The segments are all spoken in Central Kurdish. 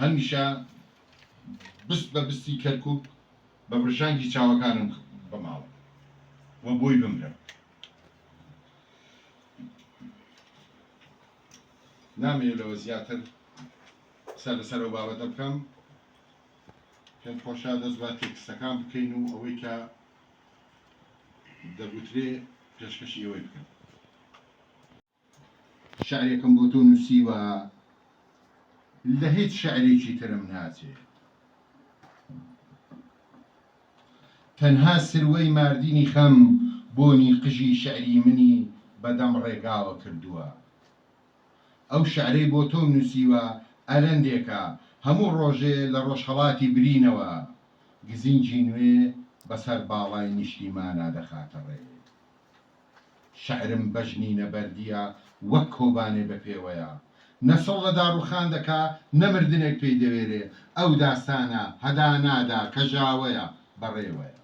هەمیشە بست بە بستی کەرکوب بە برژانگی چاوەکانم بەماوە وە بۆی بمرە. نامەوێت لەوە زیاتر قسە لەسەر ئەو بابەتە بکەم، پێم خۆشە دەست بە تێکستەکان بکەین و ئەوەی کە دەگوترێ پێشکەشی ئەوەی بکەن. شعرێکم بۆ تۆ نووسیوە لە هیچ شعرێکی ترم ناچێت، تەنها سروەی ماردینی خەم بۆنی قژی شعری منی بەدەم ڕێگاوە کردووە. ئەو شعرەی بۆ تۆم نووسیوە ئەلەندێکە هەموو ڕۆژێ لە ڕۆژهەڵاتی برینەوە، گزینجی نوێ بەسەر باڵای نیشتیمانە دەخاتە ڕێ. شعرم بەژنی نەبەردیە وەک کۆبانێ بە پێوەیە، نەسڵ لە داڕوخان دەکا نەمردنێک پێی دەوێرێ، ئەو داستانە هەدا نادا کە ژاوەیە بەڕێوەیە.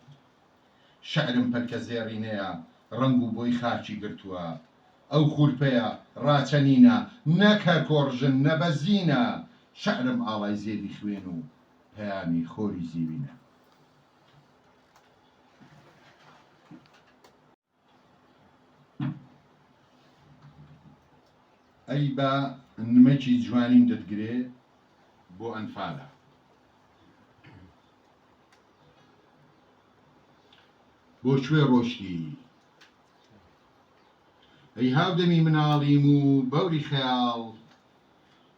شعرم پەلکە زێڕینەیە ڕنگ و بۆی خاچی گرتووە، ئەو خوورپەیە ڕاچەنینە نەکە کۆڕژن نەبەزینە. شعرم ئاڵای زێدی خوێن و پەیامی خۆری زیوینە. ئەی بە نمەکی جوانیم دەتگرێ بۆ ئەنفالە، بۆ کوێ ڕۆشتی ئەی هاودەمی مناڵیم و بەوری خەیاڵ،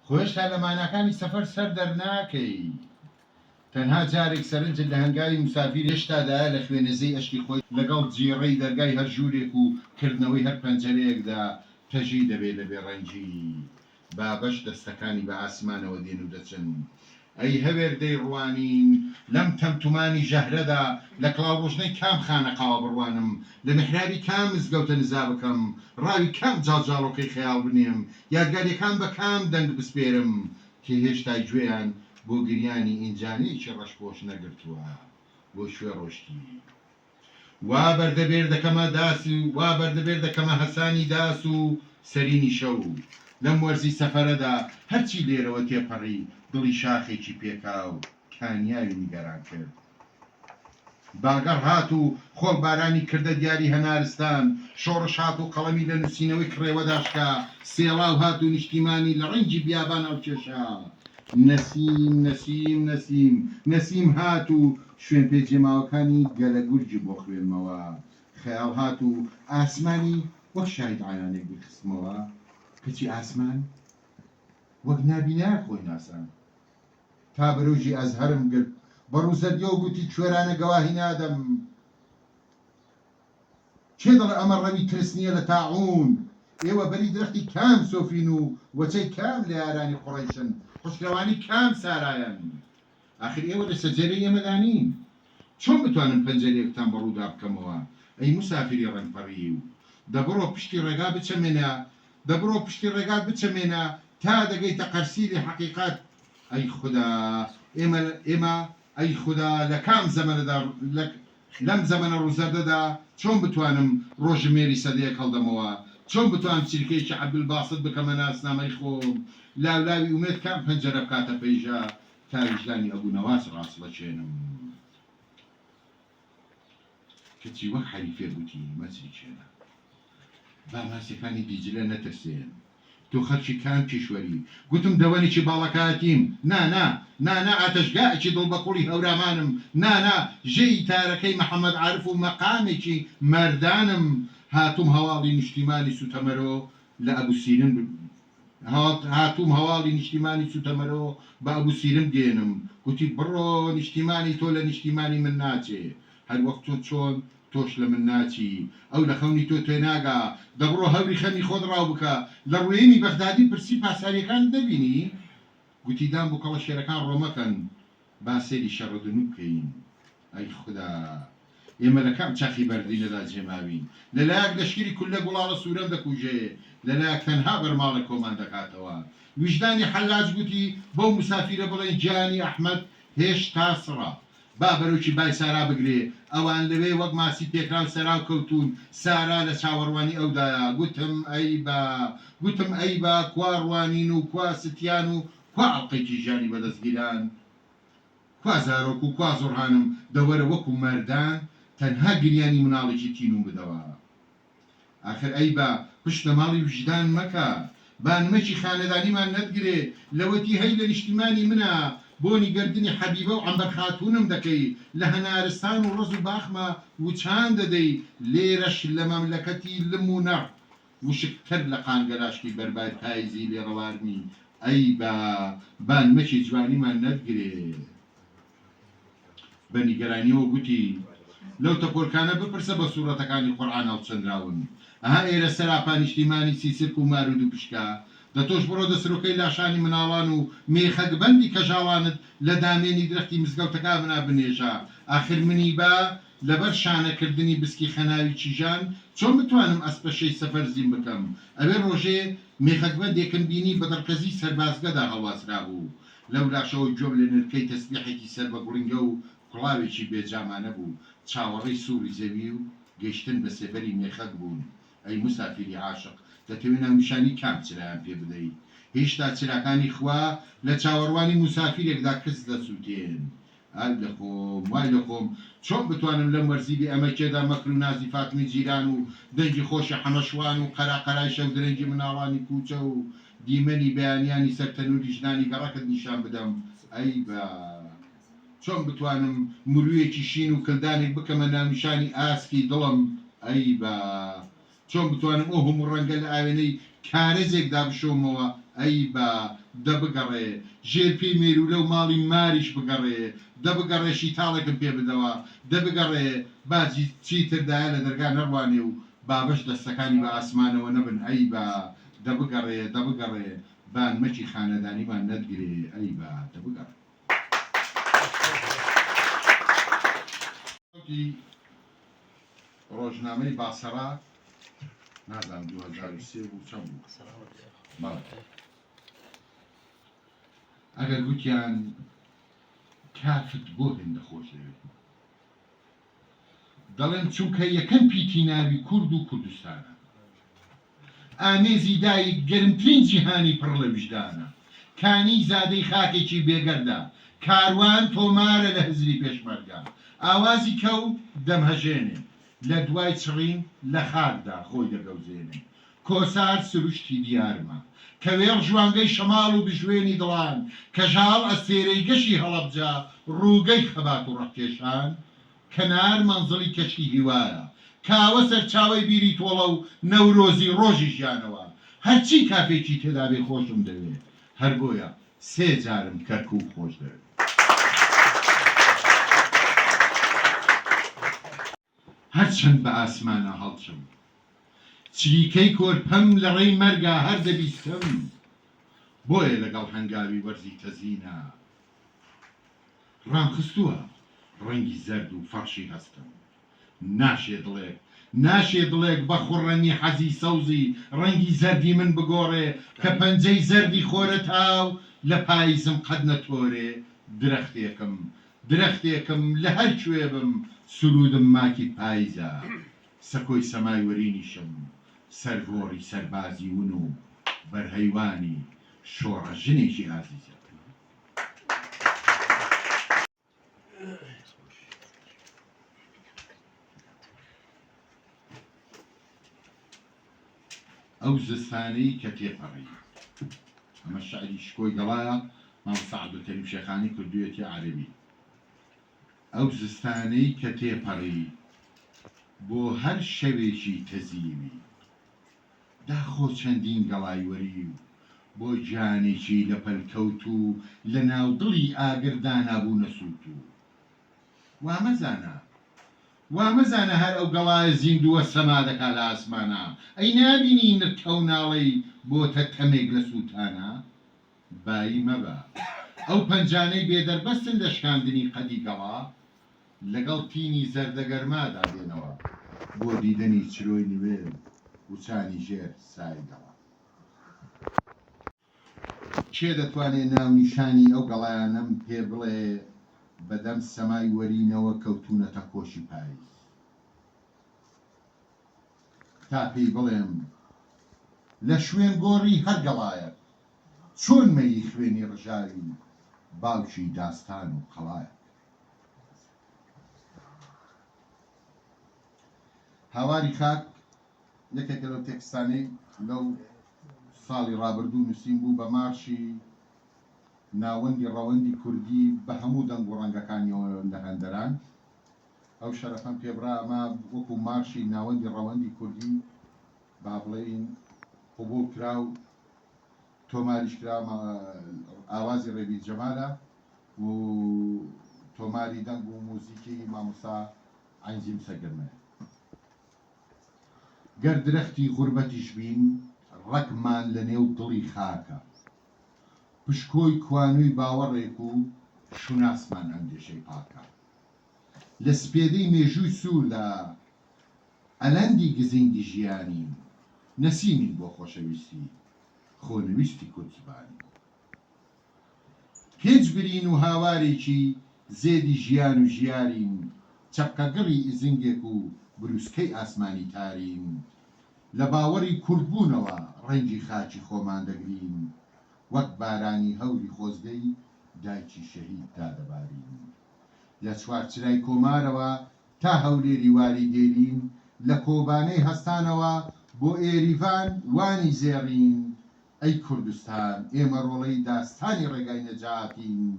خۆشتا لە ماناکانی سەفەر سەر دەرناکەی. تەنها جارێک سەرنجت لە هەنگاوی مسافیر هێشتادایە لە خوێنەزەی ئەشکی خۆی لەگەڵ جیڕەی دەرگای هەر ژوورێک و کردنەوەی هەر پەنجەرەیەکدا تەژی دەبێت لە بێڕەنجی. بابەش دەستەکانی بە ئاسمانەوە دێن و دەچن، ئەی هەوێردەی ڕوانین لەم تەمتومانی ژەهرەدا، لە کڵاوڕۆژنەی کام خانەقاوە بڕوانم، لە محرابی کام مزگەوتە نزا بکەم، ڕاوی کام جاڵجاڵۆکەی خەیاڵ بنێم، یادگاریەکان بە کام دەنگ بسپێرم، کە هێشتای گوێیان بۆ گریانی ئینجانەیەکی ڕەشپۆش نەگرتووە بۆ شوێ ڕۆشتی. وا بەردەبێر دەکەمە داس و وا بەردەبێر دەکەمە هەسانی داس و سەرینی شەو، لەم وەرزی سەفەرەدا هەرچی لێرەوە تێپەڕی، دڵی شاخێکی پێکاو کانیاوی نیگەران کرد. باگەڕ هات و خۆڵبارانی کردە دیاری هەنارستان، شۆڕش هات و قەڵەمی لە نووسینەوەی کڕێوەداشکا، سێڵاو هات و نیشتیمانی لە ڕەنگی بیابان ئەوکێشا. نەسیم نەسیم نەسیم نەسیم هات و شوێن پێجێماوەکانی گەلە گورجی بۆ خوێنمەوە. خەیاڵ هات و ئاسمانی وەک شاید عەیانێک بخستمەوە، کەچی ئاسمان وەک نابینایە خۆی ناسان. تا بەرەوژی ئەزهەرم گرت بە ڕووزەردیە و گوتی کوێرانە گەواهی نادەم. کێ دەڵێ ئەمە ڕەوی ترسنیە لە تاعون؟ ئێوە بەری درەختی کام سۆفین و وەچەی کام لە یارانی قوڕەیشن، خوشکەوانی کام سارایان؟ ئاخر ئێوە لە سەجێرەی ئێمەدانین، چۆن بتوانم پەنجەرەیەکتان بەڕوودا بکەمەوە؟ ئەی موسافری ڕەنپەڕی و دەبڕۆ پشتی ڕێگا بچەمێنە، دەبڕۆ پشتی ڕێگا بچەمێنە تا دەگەیتە قەرسیری حەقیقەت. ئەی خوددا ئێمە ئەی خوددا لە کام زەمەنەدا لەم زەمەنە ڕووزەردەدا چۆن بتوانم ڕۆژمێری سەدەیەک هەڵدەمەوە؟ چۆن بتوانم چریکەیەکی عەبدولباست بکەمە ناسنامەی خۆم؟ لاولاوی ئومێد کام پەنجەرە بکاتە پەیژە تا ویژدانی ئەبوو نەواز ڕاستڵەچێنم. کەچی وەک حەریفێ گوتی مەچریکێنە، با ماسیەکانی دیجلە نەترسێن، تۆ خەرکی کام کیشوەری؟ گوتم دەوەنێکی باڵەکاتیم. نانا نانا ئاتەشگاکی دڵ بە کوڵی هەورامانم، نانا ژێی تارەکەی مەحەممەد عارف و مەقامێکی مەردانم. هاتووم هەواڵی نیشتیمانی سوتەمەرۆ لە ئەبوسیرن هاتووم هەواڵی نیشتیمانی سوتەمەرۆ بە ئەبوسیرم دێنم. گوتی بڕۆ نیشتیمانی تۆ لە نیشتیمانی من ناچێ، هەر وەک تۆ چۆن تۆش لە من ناچی، ئەو لە خەونی تۆ توێ ناگا، دەبڕۆ هەوری خەمی خۆت ڕاو بکە. لە ڕوێنی بەغدادی پرسی پاساریەکان دەبینی؟ گوتی دام بۆ کەڵە شێرەکان ڕۆمەکەن با سێری شەڕدنو بکەین. ئەی خوددا ئێمە لە کام چاخی بەردینەدا جێماوین، لەلایەک لەشکری کولە گوڵاڵە سوورەم دەکوژێ، لەلایەک تەنها بەرماڵە کۆمان دەکاتەوە. ویژدانی حەلاج گوتی بەو مسافیرە بڵێن گیانی ئەحمەد هێشتا سڕە، با بەرەوکی بای سارا بگرێ، ئەوان لەوێ وەک ماسی پێکراو سەراو کەوتون، سارا لە چاوەڕوانی ئەودایە. گوتم ئەی با کوا ڕوانین و کوا ستیان و خوا ئەڵقەیکی ژیانی بەدەستگیران خوا زارۆک و خوا زۆرهانم دەوەرە وەکو مەردان تەنها گریانی مناڵێکی تینوم بدەوە آخر ئەی با پشت لە ماڵی وجدان مەکە بانمەکی خانەدانیمان نەتگرێ لەوەتی هەی لە نیشتیمانی منە بۆنی گردنی حەبیبە و عەمبەر خاتوونم دەکەی لە هەنارستان و ڕز و باخمە وچان دەدەی لێرەش لە مەملەکەتی لم و نەڕ وشکتر لە قانگەراشکی بەربای پاییزی لێڕەوارنی ئەی با بانمەکی جوانیمان نەتگرێ بە نیگەرانیەوە گوتی لەو تەپۆرکانە بپرسە بە سوورەتەکانی قورئان هەڵچەندراون ئەها ئێرە سەراپا نیشتیمانی سیسرک و مارود و پشکا دەتۆش بڕۆ دەسرۆکەی لاشانی مناڵان و مێخەکبەندی کەژاڵانت لە دامێنی درەختی مزگەوتەکە بنا بنێژە ئاخر منی با لەبەر شانەکردنی بسکی خەناوی چیژان چۆن بتوانم ئەسپەشەی سەفەر زیم بکەم ئەوێ ڕۆژێ مێخەکبەندێکم بینی بە دەرکەزی سەربازگەدا هەڵواسرا بوو لەو لاشەوە جۆم لە نرکەی تەسبیحێکی سەر بە گوڵنگە و کوڵاوێکی بێجامانە بوو چاوەڕێی سووری زەوی و گەیشتن بە سێبەری مێخەک بوون ئەی مسافری عاشق دەتەوێت ناونیشانی کام چرایان پێ بدەیت هێشتا چراکانی خوا لە چاوەڕوانی مسافرێکدا کەس دەسووتێن ئای لە خۆم وای لە خۆم چۆن بتوانم لەم وەرزیبی ئەمەکێدا مەکر و نازی فاتمی جیران و دەنگی خۆشی حەمەشوان و قەراقەرای شەو درەنگی مناڵانی کوچە و دیمەنی بەیانیانی سەرتەنوری ژنانی گەڕەکت نیشان بدەم ئەی بە چۆن بتوانم مرویەکی شین و کلدانێک بکەمە ناونیشانی ئاسکی دڵم ئەی بە چۆن بتوانم ئەو هەموو ڕەنگە لە ئاوێنەی کارێزێکدا بشۆمەوە ئەی بە دەبگەڕێ ژێرپی مێرو لەو ماڵی ماریش بگەڕێ دەبگەڕێشی تاڵێکم پێ بدەوە دەبگەڕێ باجی چیتردایە لە دەرگا نەڕوانێ و بابەش دەستەکانی بە ئاسمانەوە نەبن ئەی بە دەبگەڕێ دەبگەڕێ بانمەکی خانەدانیمان نەتگرێ ئەی بە دەبگەڕێ ڕۆژنامەی باسەرا نازانم 2003 بوو چەند بوو ئەگەر گوتیان کافت بۆ هێندە خۆش دەوێت دەڵێن چونکە یەکەم پیتی ناوی کورد و کوردستانە ئامێزی دایک گەرمترین جیهانی پڕ لە وجدانە کانی زادەی خاکێکی بێگەردە کاروان تۆمارە لە هزری پێشمەرگە ئاوازی کەوت دەمهەژێنێ لە دوای چڕین لە خاکدا خۆی دەگەوزێنێ کۆسار سروشتی دیارمە کەوێڵ ژوانگەی شەماڵ و بژوێنی دڵان کەژاڵ ئەستێرەی گەشی هەڵەبجا ڕووگەی خەبات و ڕەحکێشان کەنار مەنزڵی کەشتی هیوایە کاوە سەرچاوی بیری تۆڵە و نەورۆزی ڕۆژی ژیانەوە هەرچی کافێکی تێدا بێ خۆشم دەوێت هەر بۆیە سێ جارم کەرکوب خۆش دەوێت هەرچەند بە ئاسمانە هەڵچم چریکەی کۆرپەم لە ڕێی مەرگا هەر دەبیستم بۆیە لەگەڵ هەنگاوی وەرزی تەزینە ڕامخستووە ڕەنگی زەرد و فەڕشی هەستم ناشێ دڵێک بە خوڕەنی حەزی سەوزی ڕەنگی زەردی من بگۆڕێ کە پەنجەی زەردی خۆرە تاو لە پاییزم قەت نەتۆرێ درەختێکم لە هەر کوێ بم سرودم ماکی پاییزە سەکۆی سەمای وەرینیشم سەرگۆڕی سەربازی ون و بەرهەیوانی شۆڕە ژنێکی ئازیزە ئەو زستانەی کە تێپەڕی ئەمە شعری شکۆی گەڵایە مام سەعد کەریم شێخانی کردوویەتی عەرەبی ئەو زستانەی کە تێپەڕی بۆ هەر شەوێکی تەزیوی داخۆ چەندین گەڵای وەری و بۆ گیانێکی لە پەلکەوت و لە ناودڵی ئاگردانا بوو نەسووت و وامەزانە هەر ئەو گەڵایە زیندووە سەما دەکا لە ئاسمانە ئەی نابینی نرکە و ناڵەی بۆتە تەمێک لە سووتانە بایی مەبە ئەو پەنجانەی بێدەربەستن لە شکاندنی قەدی گەڵا لەگەڵ تینی زەردەگەرمادا دێنەوە بۆ دیدەنی چرۆی نوێن وچانی ژێر سای گەڵا کێ دەتوانێت ناونیشانی ئەو گەڵایانەم پێ بڵێ بەدەم سەمای وەرینەوە کەوتونەتە کۆشی پاییز تا پێی بڵێم لە شوێن گۆڕی هەر گەڵایەک چۆن مەیی خوێنی ڕژاوی باوکی داستان و قەڵایە. هاواری خاک یەکێکە لەو تێکستانەی لەو ساڵی ڕابردوو نووسین بوو بە مارشی ناوەندی ڕەوەندی کوردی بە هەموو دەنگ و ڕەنگەکانیەوە لە هەندەران. ئەو شەرەفەم پێبرا ئەمە وەکو مارشی ناوەندی ڕەوەندی کوردی با بڵێین قبوڵ کرا و تۆماریش کرا ئاوازی ڕێبی جەمالە و تۆماری دەنگ و موزیکی مامۆستا عەینزی مسەگرمەیە. گەر درەختی غوربەتیش بین ڕەگمان لە نێو دڵی خاکە، پشکۆی کوانووی باوەڕێک و شوناسمان ئەندێشەی پاکە. لە سپێدەی مێژووی سووردا ئەلەندی گزینگی ژیانی، نەسیمین بۆ خۆشەویستی خۆنویستی کورد-زبانی. پێنج برین و هاوارێکی زێدی ژیان و ژیارین، چەپقەگڕی ئیزنگێک و بروسکەی ئاسمانی تارین. لە باوەڕی کوردبوونەوە ڕەنگی خاچی خۆمان دەگرین، وەک بارانی هەوری خۆزگەی دایکی شەهید دادەبارین. لە چوارچرای کۆمارەوە تا هەولێری واری دێرین، لە کۆبانەی هەستانەوە بۆ ئێریڤان وانی زێڕین. ئەی کوردستان ئێمە ڕۆڵەی داستانی ڕێگای نەجاتین،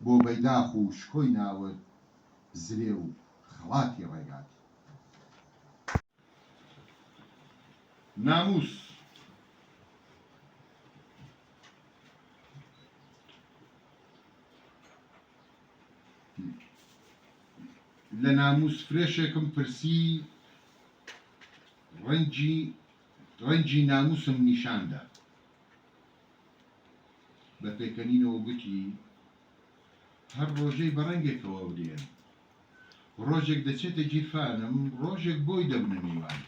بۆ بەیداخ و شکۆی ناوت زرێ و خەڵاتی ڕێگات. ناموس لە ناموس فرێشێکم پرسی، ڕەنجی ناموسم نیشاندا. بە پێکەنینەوە گوتی هەر ڕۆژەی بە ڕەنگێکەوە دێن، ڕۆژێک دەچێتە گیرفانم، ڕۆژێک بۆی دەبنە میوان.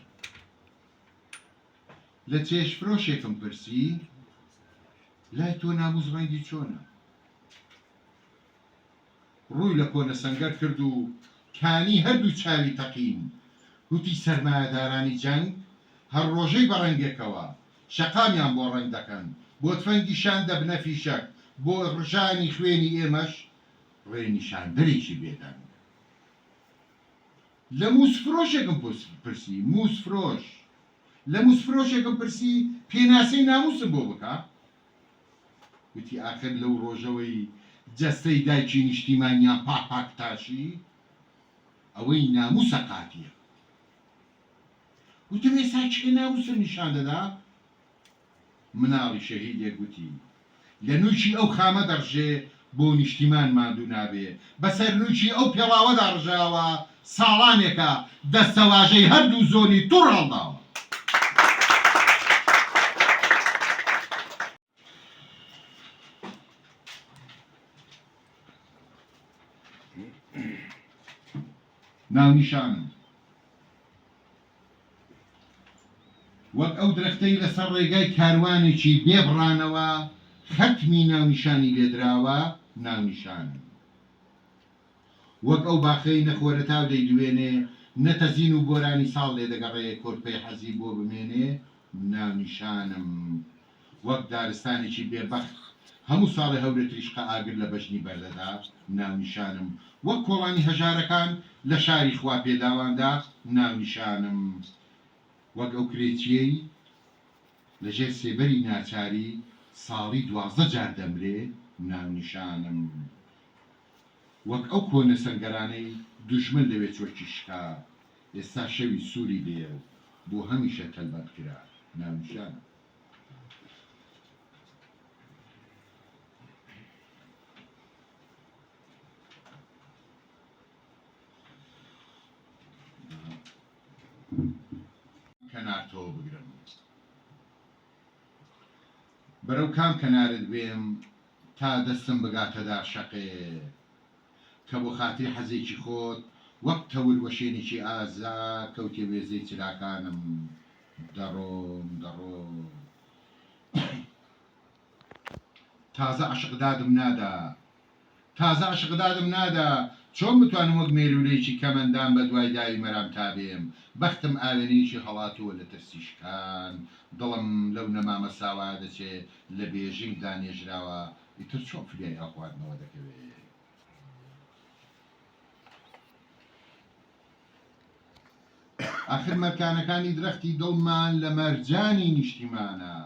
لە چێش فرۆشێکم پرسی، لای تۆ ناموس ڕەنگی چۆنە؟ ڕووی لە کۆنە سەنگەر کرد و کانی هەردوو چاوی تەقین. وتی سەرمایەدارانی جەنگ هەر ڕۆژەی بە ڕەنگێکەوە شەقامیان بۆ ڕەنگ دەکەن، بۆ تفەنگیشان دەبنە فیشەک، بۆ ڕژانی خوێنی ئێمەش ڕێنیشاندەرێکی بێدەنگ. لە مووس فرۆشێکم پرسی، مووس فرۆش لە مووس فرۆشێکم پرسی پێناسەی ناموسم بۆ بکە. وتی ئاخر لەو ڕۆژەوەی جەستەی دایکی نیشتیمانیان پاک تاشی، ئەوەی ناموسە قاتیە. وتم ئێستا چێ ناموسم نیشان دەدا؟ مناڵی شەهیدێک گوتی لە نووکی ئەو خامە دەڕژێ بۆ نیشتیمان ماندوو نابێ، بەسەر نووکی ئەو پێڵاوەدا ڕژاوە ساڵانێکە دەستەواژەی هەردوو زۆنی توڕ هەڵداوە. ناونیشانم وەک ئەو درەختەی لەسەر ڕێگای کاروانێکی بێبڕانەوە خەتمی ناونیشانی لێدراوە. ناونیشانم وەک ئەو باخەی نەخۆرە تاو دەیدوێنێ، نەتەزین و گۆرانی ساڵ لێ دەگەڕێ کۆرپەی حەزی بۆ بمێنێ. ناونیشانم وەک دارستانێکی بێبەخت هەموو ساڵی هەورە تریشقە ئاگر لە بەژنی بەردەدا. ناونیشانم وەک کۆڵانی هەژارەکان لە شاری خوا پێداواندا. ناونیشانم وەک ئەو کرێچیەی لەژێر سێبەری ناچاری ساڵی 12 جار دەمرێ. ناونیشانم وەک ئەو کۆنە سەنگەرانەی دوژمن لەوێ چۆکی شکا، ئێستا شەوی سووری دێ بۆ هەمیشە تەلبەت کرا. ناونیشانم کەنارتەوە بگرم، بەرەو کام کەنارت بێم تا دەستم بگاتەدا شەقێ، کە بۆ خاتری حەزێکی خۆت وەک تەور وەشێنێکی ئازا کەوتێ وێزەی چراکانم. دەڕۆم تازە عەشق دادم نادا، تازە عشقدادم نادا چۆن بتوانم وەک مێلولەیەکی کەمەندان بە دوای داوی مەرام تابێم بەختم ئاوێنەیەکی هەڵاتووە لە تەرسیشکان دڵم لەو نەمامە ساوا دەچێ لە بێژنگ دانێژراوە ئیتر چۆن فریای ئەخواردنەوە دەکەوێت آخر مەرکانەکانی درەختی دڵمان لە مەرجانی نیشتیمانە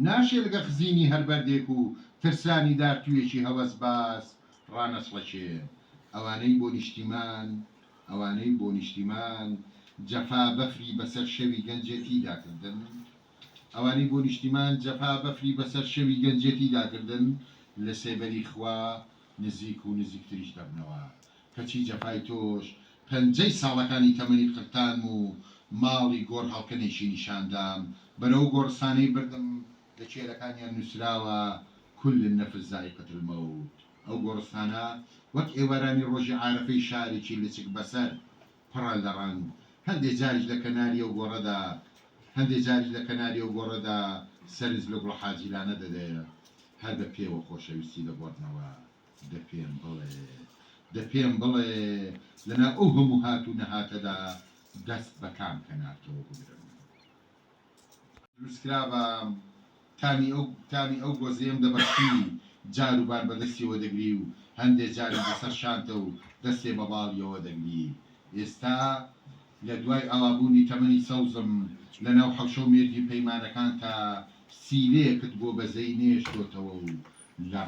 ناشێ لەگە خزینی هەربەردێک و ترسانی دارتوێکی هەوەس باس ڕانەسڵەچێ ئەوانەی بۆ نیشتیمان جەفا بەفری بەسەر شەوی گەنجێتی داکردن ئەوانەی بۆ نیشتیمان جەفا بەفری بەسەر شەوی گەنجێتی داکردن لە سێبەری خوا نزیک و نزیکتریش دەبنەوە کەچی جەفای تۆش پەنجەی ساڵەکانی تەمەنی قرتان و ماڵی گۆڕ هەڵکەنێکی نیشاندام بەرەو گۆڕستانەی بردم لە کێرەکانیان نووسراوە كل النفس ذائقة الموت ئەو گۆڕستانە وەک ئێوارانی ڕۆژی عارەفەی شارێکی لچک بەسەر پڕە لە ڕەنگ هەندێک جاریش لە کەناری ئەو گۆڕەدا سەرز لە گوڵ حاجیلانە دەدەیە هەر بە پێوە خۆشەویستی دەبڕنەوە دەپێم بڵێ لەنا ئەو هەموو هات و نەهاتەدا دەست بە کام کەنارتەوە بگرن دروستکراوە تانی ئەو گۆزەیەم دەبەشتی جار و بار بەدەستیەوە دەگری و هەندێک جاری بەسەر شانتە و دەستێ بە باڵیەوە دەگری ئێستا لە دوای ئاوابوونی تەمەنی سەوزم لەناو حەوشە و مێردی پەیمانەکان تا سیلەیەکت بۆ بەزەی نێشتۆتەوە و لە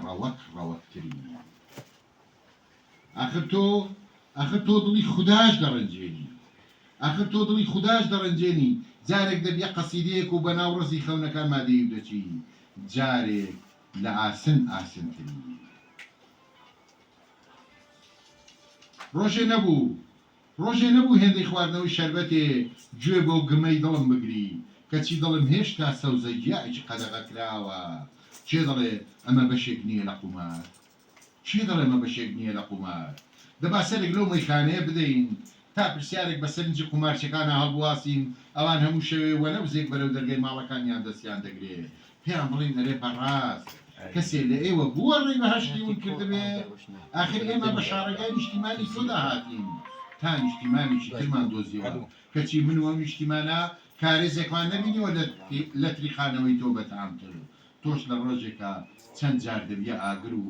ڕەوەکتری آخر تۆ دڵی خوداش دەڕەنجێنی جارێک دەبیە قەسیدەیەک و بەناو ڕزی خەونەکان مادەی دەچی جارێک لە ئاسنتری ڕۆژێ نەبوو هێندەی خواردنەوەی شەربەتێ گوێ بۆ گمەی دڵم بگری کەچی دڵم هێشتا سەوزە گیاعێکی قەدەغە کراوە کێ دەڵێ ئەمە بەشێک نییە لە قومار دەبا سەرێک لەو مەیخانەیە بدەین تا پرسیارێک بە سەرنجی قومارچەکانە هەڵبواسین ئەوان هەموو شەوێ وەنەوزێک بەرەو دەرگای ماڵەکانیان دەستیان دەگرێت پێیان بڵین ئەرێ بەڕاست کەسێ لە ئێوە بووە ڕێی بەهەشتی ون کردبێ ئاخر ئێمە بە شارەگای نیشتیمانی تۆدا هاتین تا نیشتیمانێکی ترمان دۆزیەوە کەچی من و ئەو نیشتیمانە کارێزێکمان نەبینیوە لە تریخانەوەی تۆ بەتامتر تۆش لە ڕۆژێکە چەند جار دەبیە ئاگر و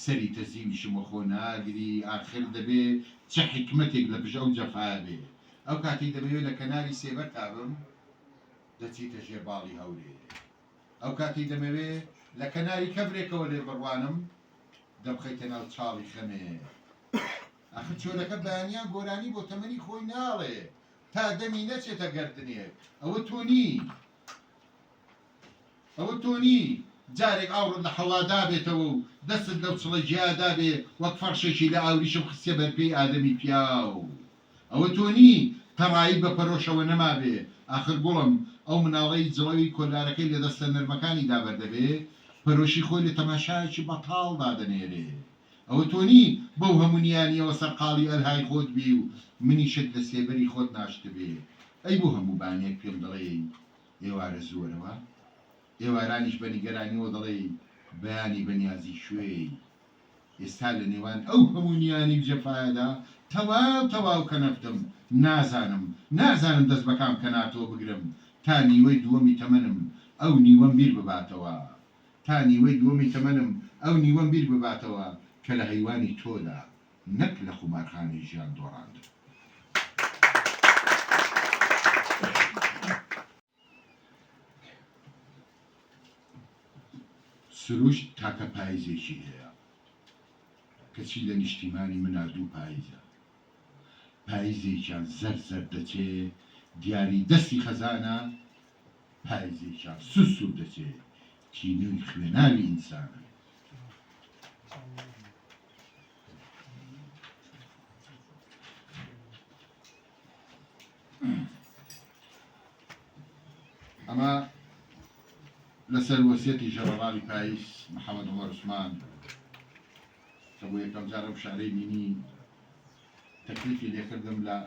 سەری تەزیویشمە خۆ ناگری ئاخر دەبێ چه حکمتێک لە بژە و جەفایا بێ ئەو کاتی دەبێت لە کەناری سێبەر تابم دەچیتە ژێر باڵی هەورێ ئەو کاتی دەمەوێت لە کەناری کەبرێکەوە لێ بڕوانم دەبخەیتە ناو چاڵی خەمێ ئاخر چۆلەکە بەیانیان گۆرانی بۆ تەمەنی خۆی ناڵێ تا دەمی نەچێتە گەردنێک ئەوە تۆنی جارێک ئاوڕت لە حەوادا بێتەوە و دەستت لەو چڵە جیادا بێ وەک فەرشێکی لە ئاوریشم خستێ بەرپێی ئادەمی پیاو ئەوە تۆنی تەڕایی بە پەرۆشەوە نەما بێ ئاخر گوڵم ئەو مناڵەی جڵەوی کۆلارەکەی لە دەستە نەرمەکانی دابەردەبێ پەرۆشی خۆی لە تەماشایەکی بەتاڵدا دەنێرێ ئەوە تۆنی بەو هەمونیانیەوە سەرقاڵی ئەلهای خۆت بی و منیشت لە سێبەری خۆت ناشتە بێ ئەی بۆ هەموو بانێک پێم دەڵێ ئێوارە زۆرەوە ئێوارانیش بە نیگەرانیەوە دەڵێ بەیانی بەنیازی شوێی ئێستا لە نێوان ئەو هەمونیانی جەفایەدا تەواو کە نەفتم نازانم دەست بەکام کەناتەوە بگرم تا نیوەی دووەمی تەمەنم ئەو نیوەم بیر بباتەوە کە لە هەیوانی تۆدا نەک لە قومارخانەی ژیان دۆڕاندن سروش تاکە پاییزێکی هەیە کەچی لە نیشتیمانی منا دوو پاییزە پاییزێکیان زەر دەچێ دیاری دەستی خەزانە پاییزێکیان سوسو دەچێ تینووی خوێناوی ئینسانە ئەمە لەسەر وەسیەتی ژەنەڕاڵی پاییز محەممەد عومەر عوسمان کە بۆ یەکەم جارە شارەی بینی تەکلیفی لێکردم لە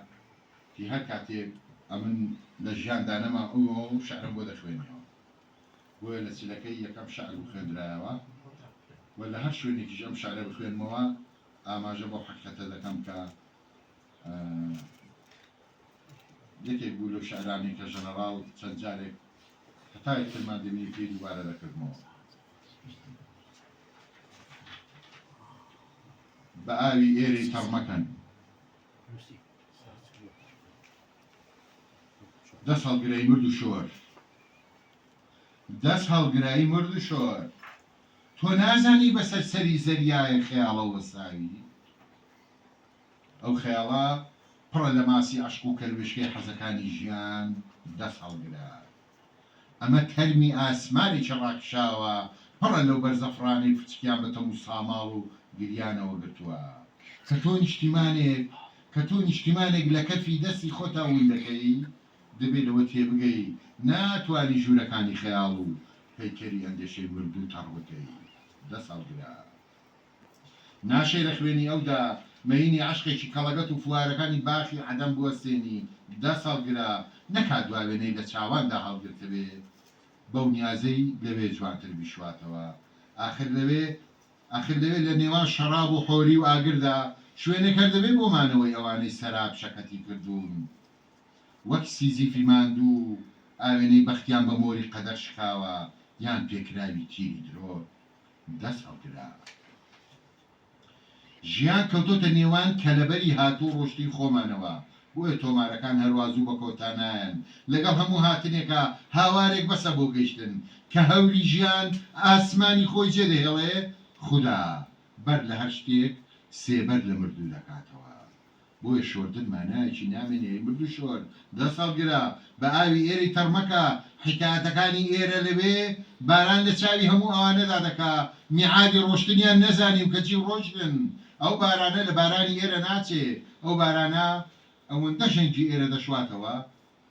هەر کاتێک ئەمن لە ژیاندا نەما ئەو شعرم بۆ دەخوێنەوە بۆیە لە چیلەکەی یەکەم شعر و خوێندرایەوە ولا هەر شوێنێکیش ئەم شارە بخوێنمەوە ئاماژە بۆ حەقیقەتە دەکەم کە یەکێک بوو لەو شارانێک کە ژەنەڕاڵ چەند جارێک هەتا یەکترمان دەبینی پێی دووبارە دەکردمەوە بە ئاوی ئێرەی تەڕمەکەن 10 هەڵگرایی مرد و شۆر 10 هەڵگرایی مرد و شۆر تۆ نازانی بەسەر سەری زەریایە خەیاڵە وەساوی ئەو خەیاڵە پڕە لە ماسی عەشق و کەروێشکەی حەزەکانی ژیان 10 هەڵگرا ئەمە تەرمی ئاسمانێکی ڕاکشاوە پڕە لەو بەرزەفرانەی فرچکیان بە تەم و ساماڵ و گریانەوە گرتووە کە تۆ نیشتیمانێک لە کەفی دەستی خۆتا ون دەکەی دەبێت لەوە تێبگەی ناتوانی ژوورەکانی خەیاڵ و پەیکەری ئەندێشەی مرد و تەڕوەکەی 10 هەڵگرا ناشێ لە خوێنی ئەودا مەینی عەشقێکی کەڵەگەت و فوارەکانی باخی عەدەم بوەستێنی 10 هەڵگرا نەکات دواوێنەی لە چاواندا هەڵگرتە بێ بەو نیازەی لەوێ جوانتر بیشواتەوە ئاخر لەوێ لە نێوان شەراب و حۆری و ئاگردا شوێنێکە دەبێ بۆمانەوەی ئەوانەی سەراب شەکەتی کردوون وەک سیزیفی ماندوو ئاوێنەی بەختیان بە مۆری قەدەر شکاوە یان پێکراوی تیری درۆ 10 هەڵگرا ژیان کەوتۆتە نێوان کەلەبەری هاتوو ڕۆشتی خۆمانەوە بۆیە تۆمارەکان هەروازوو بە کۆتانایەن لەگەڵ هەموو هاتنێکە هاوارێک بەسە بۆ گەیشتن کە هەوری ژیان ئاسمانی خۆی جێدەهێڵێ خوددا بەر لە هەر شتێک سێبەر لە مردوو دەکاتەوە بۆیە شۆردن مانایەکی نامێنێ مرد و شۆر 10 هەڵگرا بە ئاوی ئێرەی تەڕمەکە حکایەتەکانی ئێرە لەوێ باران لە چاوی هەموو ئەوانەدا دەکا میعادی ڕۆشتنیان نەزانیم کەچی ڕۆژتن ئەو بارانە لە بارانی ئێرە ناچێ ئەو بارانە ئەوەندە ژەنگی ئێرە دەشواتەوە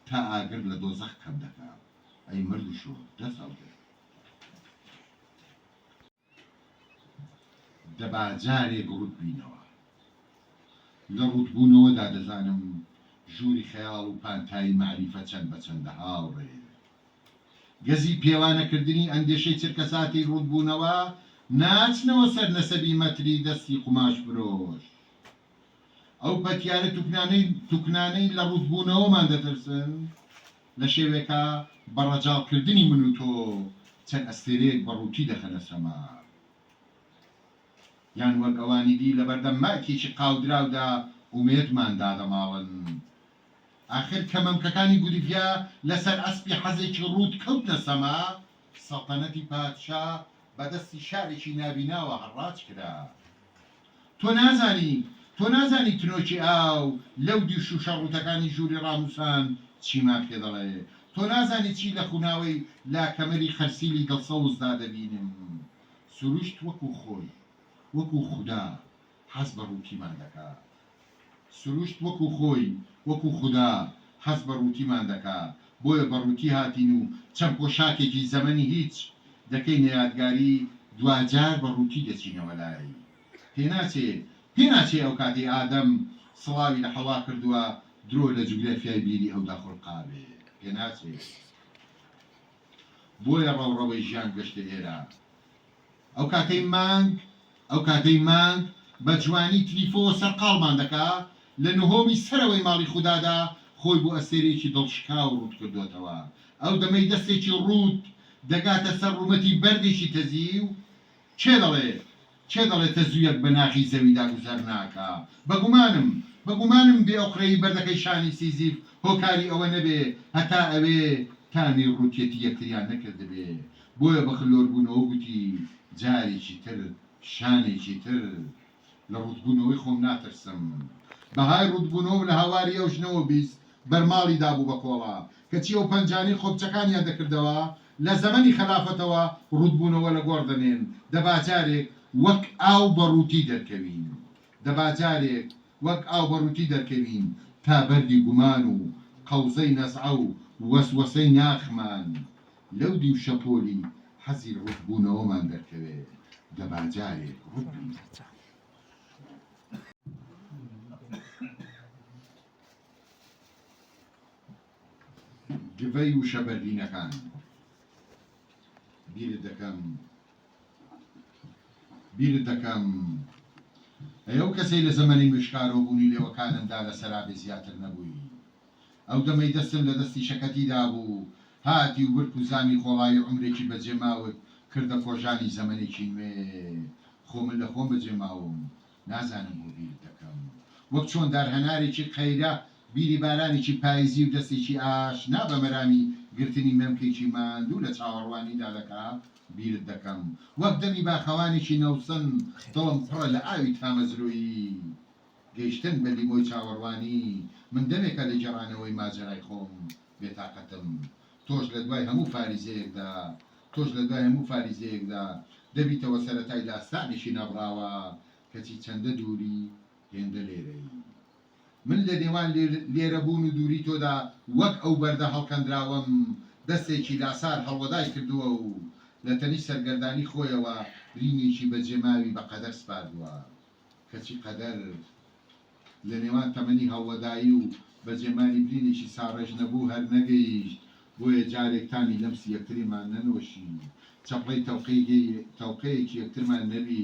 تا ئاگر لە دۆزەخ کەم دەکا ئەی مرد و شۆر 10 هەڵگرا دەبا جارێک ڕوود بینەوە لە ڕوودبوونەوەدا دەزانم ژووری خەیاڵ و پانتایی معریفە چەند بە چەندە هاوڕێ گەزی پێوانەکردنی ئەندێشەی چرکەساتی ڕوودبوونەوە ناچنەوە سەر نەسەبی مەتری دەستی قوماش برۆش ئەو پەتیارە توکنانەی لە ڕوودبوونەوەمان دەترسن لە شێوێکە بەڕەجاڵکردنی من و تۆ چەند ئەستێرەیەک بەڕووتی دەخەنە سەما یان وەک ئەوانی دی لە بەردەم ماکێکی قاودراودا ئومێدمان دادەماڵن ئاخر کەمەمکەکانی گوریڤیا لەسەر ئەسپی حەزێکی ڕوود کەوتنە سەما سەڵتەنەتی پادشا بەدەستی شارێکی نابیناوە هەڕاج کرا تۆ نازانی تنۆکی ئاو لەو دیش و شەڕوتەکانی ژووری ڕاموسان چیمان پێ دەڵێ تۆ نازانی چی لە خوناوەی لاکەمەری خەرسیلی دڵسەوزدا دەبینم سروشت وەکو خۆی وەکو خوددا حەز بە ڕووتیمان دەکا سروشت وەکو خۆی وەکو خوددا حەز بە ڕووتیمان دەکا بۆیە بە ڕووتی هاتین و چەند پۆشاکێکی زەمەنی هیچ دەکەینە یادگاری دوجار بە ڕووتی دەچینەوە لای پێناچێ ئەو کاتی ئادەم سڵاوی لە هەڵا کردووە درۆ لە جوگرافیای بیری ئەودا خوڵقاوێ پێناچێ بۆیە ڕەوڕەوەی ژیان گەشتە ئێرە ئەو کاتەی مانگ بە جوانی تلیفۆ سەرقاڵمان دەکا لە نهۆمی سەرەوەی ماڵی خوددادا خۆی بۆ ئەستێرێکی دڵشکا و ڕوود کردوێتەوە ئەو دەمەی دەستێکی ڕوود دەگاتە سەر ڕوومەتی بەردێکی تەزی و چێ دەڵێ تەزویەک بە ناخی زەویدا گوزەر ناکا بەگومانم بێ ئەوقرەی بەردەکەی شانی سیزیف هۆکاری ئەوە نەبێ هەتا ئەوێ تانی ڕووتێتی یەکتریان نەکردبێ بۆیە بە خلۆربوونەوە گوتی جارێکی تر شانێکی تر لە ڕوودبوونەوەی خۆم ناترسم بەهای ڕوودبوونەوە لە هاواری ئەو ژنەوە بیست بەرماڵی دابوو بە کۆڵا کەچی ئەو پەنجانی خۆبچەکانیان دەکردەوە لە زەمەنی خلافەتەوە ڕوودبوونەوە لە گۆڕ دەنێن دەباجارێک وەک ئاو بەڕووتی دەرکەوین تا بەردی گومان و قەوزەی نەزعە و وەسوەسەی ناخمان لەو دی و شەپۆلی حەزی ڕوودبوونەوەمان دەرکەوێت دەباجارێک ڕوودبین گڤەی و شەبەرلینەکان بیرت دەکەم بیرت دەکەم ئەو کەسەی لە زەمەنی مشکارەوە بوونی لێوەکانمدا لە سەرابێ زیاتر نەبووی ئەو دەمەی دەستم لە دەستی شەکەتیدا بوو هاتی و برک و زامی خۆڵایی عمرێکی بەجێماوت کردە کۆژانی زەمنێکی نوێ خۆ من لە خۆم بەجێماوم نازانم بۆ بیرت دەکەم وەک چۆن دارهەنارێکی قەیرە بیری بارانێکی پاییزی و دەستێکی ئاشنا بە مەرامی گرتنی مەمکێکی ماندوو لە چاوەڕوانیدا دەکا بیرت دەکەم وەک دەمی باخەوانێکی نەوسن دڵم پڕە لە ئاوی تامەزرۆیی گەیشتن بە لیمۆی چاوەڕوانی من دەمێکە لە جێڕانەوەی ماجرای خۆم بێتاقەتم تۆش لە دوای هەموو فاریزەیەکدا دەبیتەوە سەرەتای داستانێکی نەبراوە کەچی چەندە دووری هێندە لێرەی من لە نێوان لێرەبوون و دووری تۆدا وەک ئەو بەردە هەڵکەندراوەم دەستێکی لاسار هەڵوەدای کردووە و لە تەنی سەرگەردانی خۆیەوە رینێکی بەجێماوی بە قەدەر سپاردووە کەچی قەدەر لە نێوان تەمەنی هەڵوەدایی و بەجێمانی برینێکی ساڕێژ نەبوو هەر نەگەیشت بۆیە جارێکتانی لەمسی یەکتریمان نەنۆشی چەپڵەی تەوقەیەکی یەکترمان نەبی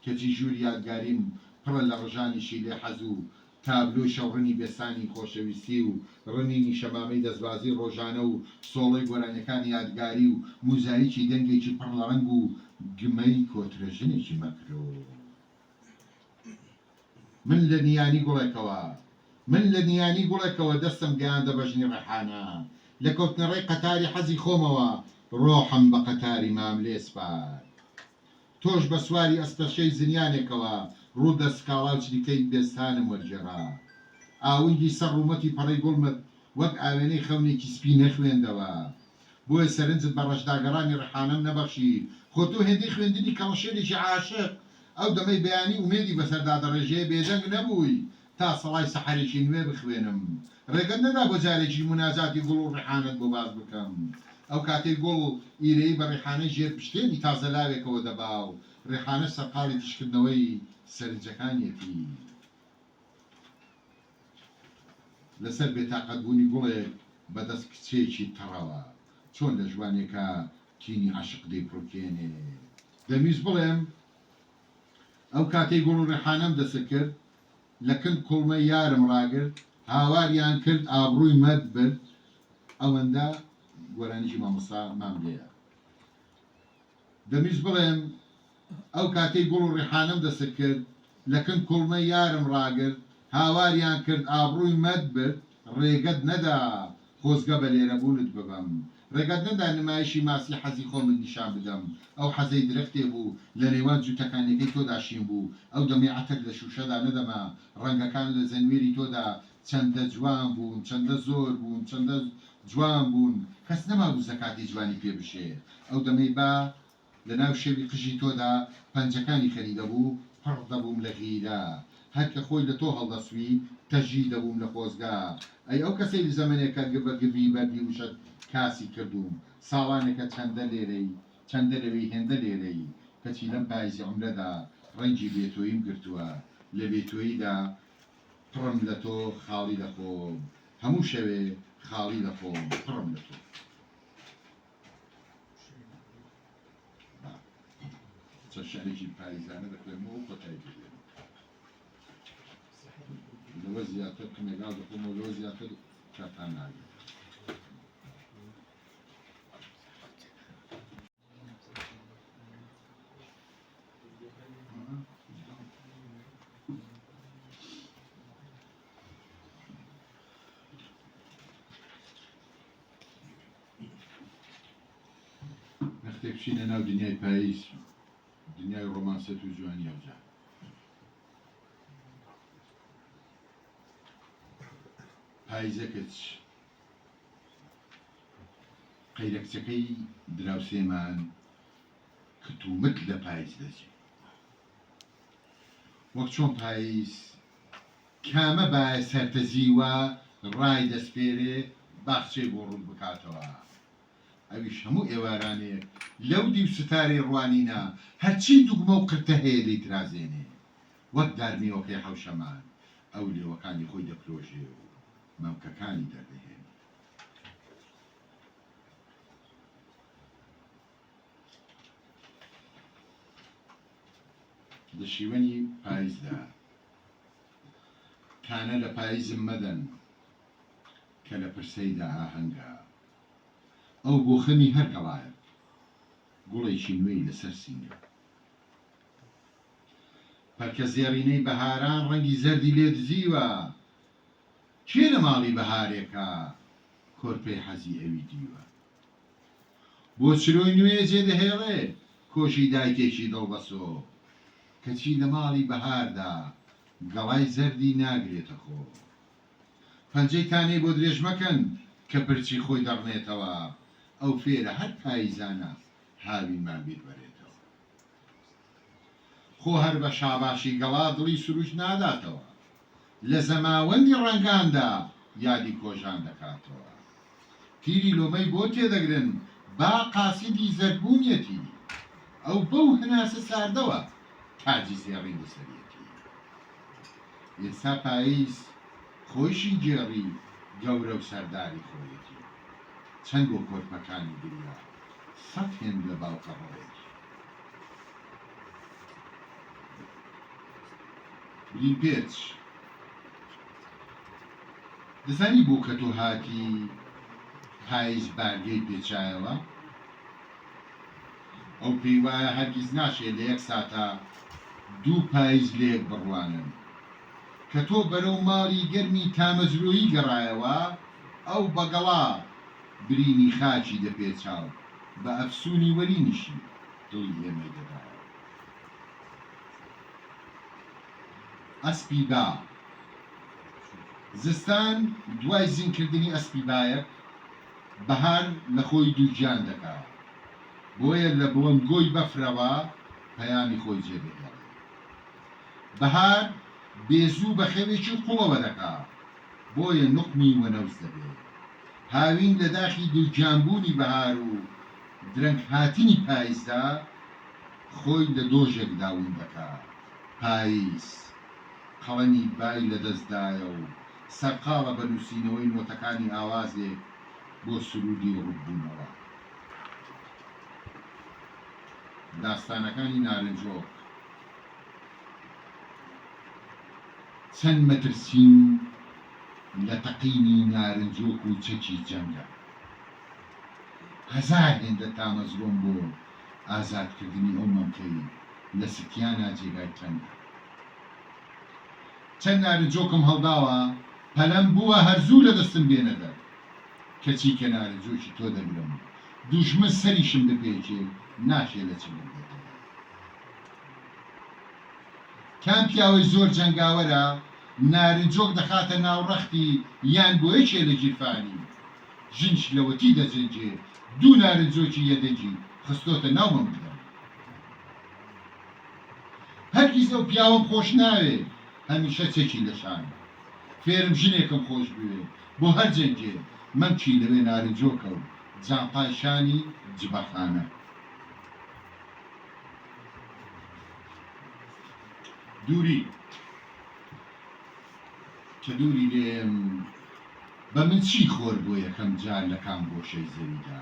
کەچی ژووری یادگاریم پڕە لە ڕژانیشی لێ حەزوو تابلۆی شەوڕنی بێسانی خۆشەویستی و ڕنینی شەمامەی دەستبازی ڕۆژانە و سۆڵەی گۆرانیەکانی یادگاری و موزاییکی دەنگێکی پڕ لە ڕنگ و گمەی کۆترەژنێکی مەکرۆ من لە نیانی گوڵێکەوە دەستم گەیاندە بەژنی ڕەحانە لە کەوتنەڕێی قەتاری حەزی خۆمەوە ڕۆحم بە قەتاری مام لێ سپار تۆش بە سواری ئەستەشەی زنیانێکەوە ڕوو دەستکاڵا و چریکەی بێستانم وەرجێڕا ئاوینگی سەر ڕوومەتی پەڕەی گوڵمت وەک ئاوێنەی خەونێکی سپی نەخوێندەوە بۆیە سەرنجت بە ڕەشداگەڕانی ڕەحانەم نەبەخشی خۆ تۆ هێندەی خوێندنی کەڵەشێرێکی عاشق ئەو دەمەی بەیانی ومێدی بەسەردا دەڕێژێ بێدەنگ نەبووی تا سەڵای سەحەرێکی نوێ بخوێنم ڕێگەت نەدا بۆ جارێکی مناجاتی گوڵ و ڕێحانت بۆ باز بکەم ئەو کاتێک گوڵ ئیرەی بە ڕێحانە ژێر پشتێنی تازە لاوێکەوە دەبا و ڕێحانە سەرقاڵی تشکردنەوەی سەرنجەکانیەتی لەسەر بێتاقەتبوونی گوڵێک بەدەست کچێکی تەڕەوە چۆن لە ژوانێکە کینی عاشق دەیپڕکێنێ دەمیست بڵێم ئەو کاتەی گوڵ و ڕێحانەم دەسە کرد لە کند کوڵمە یارم ڕاگرت هاواریان کرد ئابڕووی مەد برد ئەوەندە گۆرانیشی مامۆستا مام لێیە دەمیست بڵێم ئەو کاتەی گوڵ و ڕێحانەم دەسە کرد لە کند کوڵمە یارم ڕاگرت هاواریان کرد ئابڕووی مەد برد ڕێگەت نەدا خۆزگە بە لێرەبوونت ببەم ڕێگەت نەدا نمایشی ماسی حەزی خۆمت نیشان بدەم ئەو حەزەی درەختێ بوو لە نێوان جووتەکانەکەی تۆداشین بوو ئەو دەمی عەتەر لە شوشەدا نەدەما ڕەنگەکان لە زەنوێری تۆدا چەندە جوان بوون چەندە زۆر بوون چەندە جوان بوون کەس نەما بوو زەکاتی جوانی پێ بشێ ئەو دەمەی با لە ناو شێوی قژی تۆدا پەنجەکانی خەریدە بوو پڕ دەبووم لە غیرە هەر کە خۆی لە تۆ هەڵدەسوی تەژی دەبووم لە خۆزگا ئەی ئەو کەسەی لە زەمنێکە گبەگبی بەردی وشت کاسی کردوم ساڵانێکە چەندە لەوەی هێندە لێرەی کەچی لەم پاییزی عومرەدا ڕەنگی بێتۆییم گرتووە لە بێتۆییدا پڕم لە تۆ خاڵی لە خۆم هەموو شەوێ خاڵی لە خۆم پڕم لە تۆ چە شعرێکی پاییزانە دەخوێنمەوە کۆتایی بێنم لەوە زیاتر کمێگاڵ دەخۆمەوە لەوە زیاتر کاتان ناگێت نەختێکچینە ناو دنیای پاییز دنیای ڕۆمانسەت و جوانی ئەوجا پاییزەکەچ قەیرەکچەکەی دراوسێمان کتومت لە پاییز دەچێت وەک چۆن پاییز کامە باە سەرتەزیوە ڕای دەستپێرێ باخچەی بۆ ڕوود بکاتەوە ئەویش هەموو ئێوارانێک لەو دی و ستارەی ڕوانینە هەرچی دوگمە و قرتە هەیە لی ترازێنێ وەک دارمیەوەکەی حەوشەمان ئەو لێوەکانی خۆی دەپرۆژێ و مەمکەکانی دەردەهێن دشیوەنی پاییزدا کانە لە پاییزم مەدەن کە لە پرسەیدا ئاهەنگە ئەو بۆ خەمی هەر گەڵایە گوڵێکی نوێی لەسەر سینگە پەرکە زێڕینەی بەهاران ڕەنگی زەردی لێ دزیوە کێ لە ماڵی بەهارێکە کۆرپەی حەزی ئەوی دیوە بۆ چرۆی نوێ جێدەهێڵێ کۆشی دایکێکی دڵبەسۆ کەچی لە ماڵی بەهاردا گەڵای زەردی ناگرێتە خۆ پەنجەی تانەی بۆ درێژ مەکەن کە پرچی خۆی دەڕنێتەوە ئەو فێرە هەر پاییزانە هاوینمان بیر بەرێتەوە خۆ هەر بە شاباشی گەڵا دڵی سروش ناداتەوە لە زەماوەندی ڕەنگاندا یادی کۆژان دەکاتەوە تیری لۆمەی بۆ تێدەگرن با قاسیدی زەربوونیەتی ئەو بەو هەناسە ساردەوە تاجی زێڕین لەسەرەتی ئێستا پاییز خۆشی جێڕی گەورە و سەرداری خۆیەتی چەند بۆ کۆرپەکانی دنیا سەد هێند لە باوکە ڕۆیەتی برین پێچ دەزانی بۆ کە تۆ هاتی پاییز بارگەی پێچایەوە ئەو پێی وایە هەرگیز ناشێت لە یەک ساتە دوو پاییز لێک بڕوانن کە تۆ بەرەو ماڵی گەرمی تامەزرۆیی گەڕایەوە ئەو بەگەڵا برینی خاچی دەپێچاو بە ئەفسوونی وەرینیشی دڵی ئێمە دەدایە ئەسپی با زستان دوای زینکردنی ئەسپی بایەک بەهار لە خۆی دووگیان دەکات بۆیە لە بڵندگۆی بەفرەوە پەیامی خۆی جێبێت بەهار بێزوو بە خێوێکی قوڵەوە دەکات بۆیە نوقمی وەنەوز دەبێت هاوین لە داخی دووگیانبوونی بەهار و درەنگ هاتنی پاییزدا خۆی لە دۆژێک داون دەکات پاییز قەڵەمی بای لەدەستدایە و سەرقاڵە بە نووسینەوەی نۆتەکانی ئاوازێک بۆ سرودی ڕووبوونەوە داستانەکانی نارنجۆک چەند مەترسین لە تەقینی نارنجۆک و چەکی جەنگە هەزار هێندە تامەزرۆم بۆ ئازادکردنی ئەو مەمکەی لە سکیانە جێگای تەنگە چەند نارنجۆکم هەڵداوە پەلەم بووە هەرزوو لە دەستم بێنەدەر کەچی کە نارنجۆکی تۆ دەگرم دوژمن سەریشم دەپێچێ ناشێ لە چ بێتەوە کام پیاوەی زۆر جەنگاوەرە نارنجۆک دەخاتە ناوڕەختی یان بۆیەکێ لە گیرفانی ژنش لەوەتی دەجێنجێ دوو نارنجۆکی یەدەگی خستۆتە ناو مەمکدەم هەرگیز ئەو پیاوەم خۆش ناوێ هەمیشە چێکی لەشان فێرم ژنێکم خۆش بوێ بۆ هەر جەنگێ مەمکی لەوێ نارنجۆکە و جانتای شانی جبەخانە دووری کە دووری لێم بە من چی خۆر بۆ یەکەم جار لە کام بۆشەی زەویدا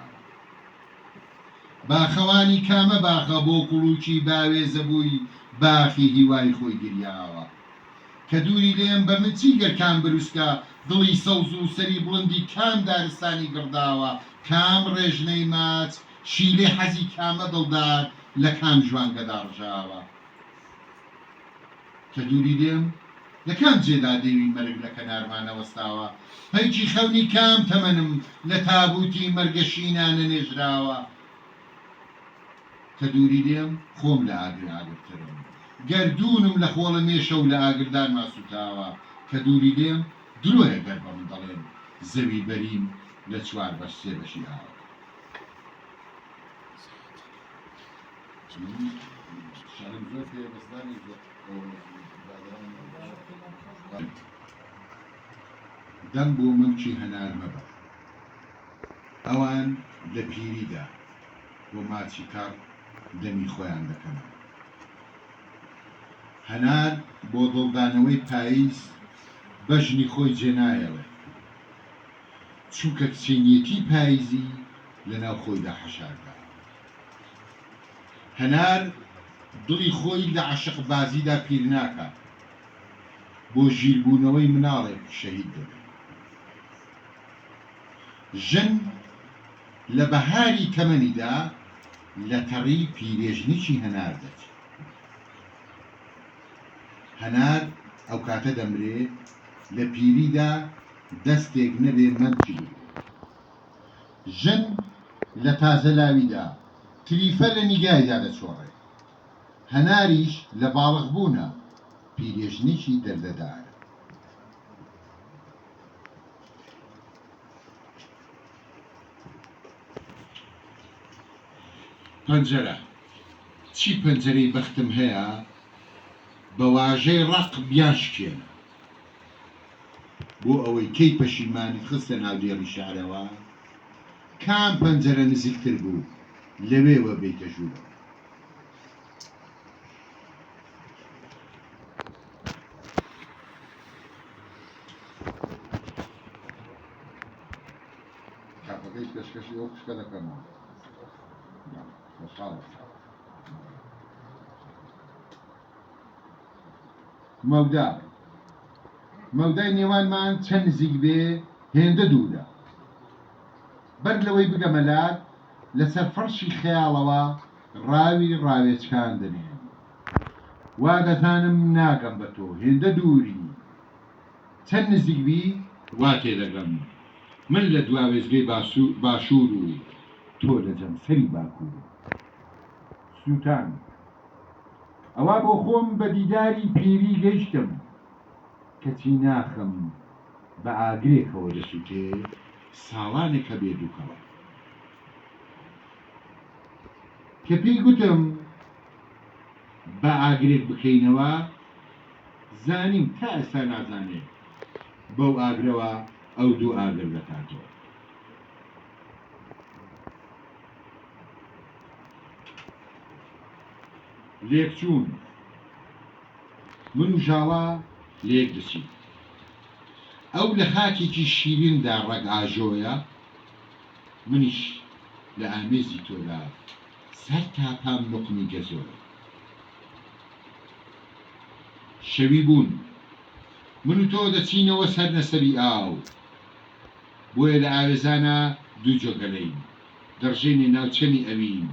باخەوانی کامە باخە بۆ کوڵوکی باوێزە بووی باخی هیوای خۆی گریاوە کە دووری لێم بە من چی گەرکان بروسکە دڵی سەوز و سەری بڵندی کام دارستانی گڕداوە کام ڕێژنەی ماچ شیلێ حەزی کامە دڵدار لە کام ژوانگەدا ڕژاوە کە دووری لێم لە کام جێدا دێوی مەرگ لە کەنارمانەوەستاوە پەیکی خەونی کام تەمەنم لە تابوتی مەرگەشینانە نێژراوە کە دووری لێم خۆم لە ئاگر ئاگرترم گەردوونم لە خۆڵە مێشە و لە ئاگردان ماسووتاوە کە دووری لێم درۆیە گەر بە من دەڵێن زەوی بەریم لە چوار بەش سێ بەشی ئاوە دەم بۆ مەمکی هەنار مەبە ئەوان لە پیریدا بۆ ماچی کار دەمی خۆیان دەکەن هەنار بۆ دڵدانەوەی پاییز بەژنی خۆی جێنایەوە چونکە کچێنیەتی پاییزی لەناو خۆیدا حەشاردا هەنار دڵی خۆی لە عەشق بازیدا پیر ناکات بۆ ژیربوونەوەی مناڵێک شەهید دەبێت. ژن لە بەهاری تەمەنیدا لە تەڕی پیرێژنێکی هەنار دەچێت. هەنار ئەو کاتە دەمرێ لە پیریدا دەستێک نەبێ مەمکی بێت. ژن لە تازەلاویدا تریفە لە نیگایدا دەچۆڕێ. هەناریش لە باڵغبوونە پیرێژنێکی دەردەدارە. پەنجەرە چی پەنجەرەی بەختم هەیە بە واژەی ڕق بیاشکێنە بۆ ئەوەی کەی پەشیمانی خستە ناودێڕی شارەوە کام پەنجەرە نزیکتر بوو لەوێوە بێتە ژوورەوە. کاپەکەی پێشکەشی ئەو قشکە دەکەمەوە. مەودا مەودای نێوانمان چەند نزیک بێ هێندە دوورە. بەر لەوەی بگەمەلات لەسەر فەرشی خەیاڵەوە ڕاوی ڕاوێچکان دەنێن. وا دەزانم ناگەم بە تۆ هێندە دووری چەند نزیک بی وا تێدەگەم من لە دواوێزگەی باشوور و تۆ لە جەمسەری باکوور. سووتان ئەوا بۆ خۆم بە دیداری پیری گەیشتم کەچی ناخم بە ئاگرێکەوە دەسووتێ ساڵانێکە بێ دووکەوە. کە پێی گوتم بە ئاگرێک بکەینەوە زانیم تا ئێستا نازانێت بەو ئاگرەوە ئەو دوو ئاگر دەکاتەوە. لێکچوون من و ژاوا لێک دەچین. ئەو لە خاکێکی شیریندا ڕەگ ئاژۆیە منیش لە ئامێزی تۆدا سەر تاپام نوقمی گەزۆرە. شەوی بوون من و تۆ دەچینەوە سەر نەسەری ئاو بۆیە لە ئاوێزانە دوو جۆگەلەین دەڕژێنێ ناوچەنی ئەوین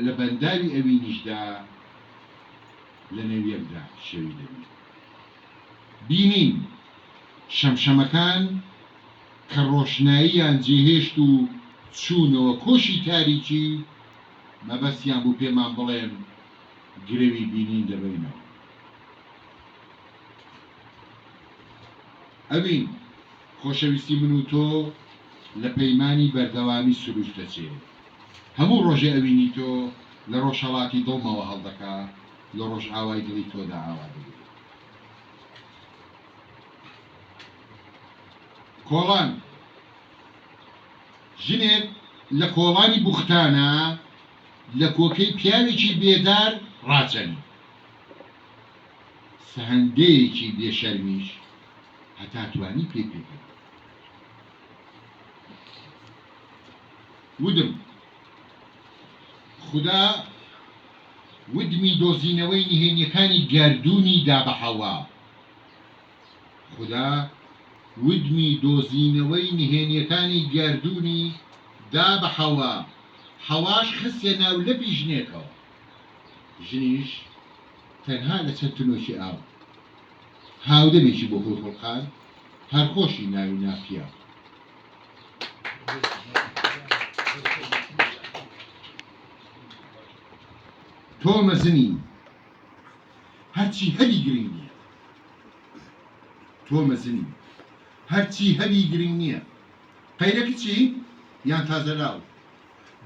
لە بەنداوی ئەوینیشدا لە نێویەکدا شەوی دەبین. بینین شەمشەمەکان کە ڕۆشناییان جێهێشت و چوونەوە کۆشی تاریکی مەبەستیان بوو پێمان بڵێن گرەوی بینین دەبینەوە. ئەوین خۆشەویستی من و تۆ لە پەیمانی بەردەوامی سروش دەچێت. هەموو ڕۆژێ ئەوینی تۆ لە ڕۆژهەڵاتی دڵمەوە هەڵدەکا لە ڕۆژ ئاوای دڵی تۆدا ئاوا دەبێت. کۆڵان ژنێک لە کۆڵانی بوختانە لە کۆکەی پیاوێکی بێدار ڕاچەنی. سەهەندەیەکی بێشەرمیش هەتا توانی پێ پێکرد. ودم خدا ودمی دۆزینەوەی نهێنیەکانی گەردوونی دا بە حەوا. خدا ودمی دۆزینەوەی نهێنیەکانی گەردوونی دا بە حەوا. حەواش خستێ ناو لەپی ژنێکەوە. ژنیش تەنها لە چەند تنۆشی ئاو هاودەمێکی بۆ خۆی خۆڵقان هەر خۆشی ناوی ناپیا. تۆ مەزنی هەرچی هەبی گرنگ نییە. تۆ مەزنی هەرچی هەبی گرنگ نییە. قەیرەکە چی؟ یان تازەلاو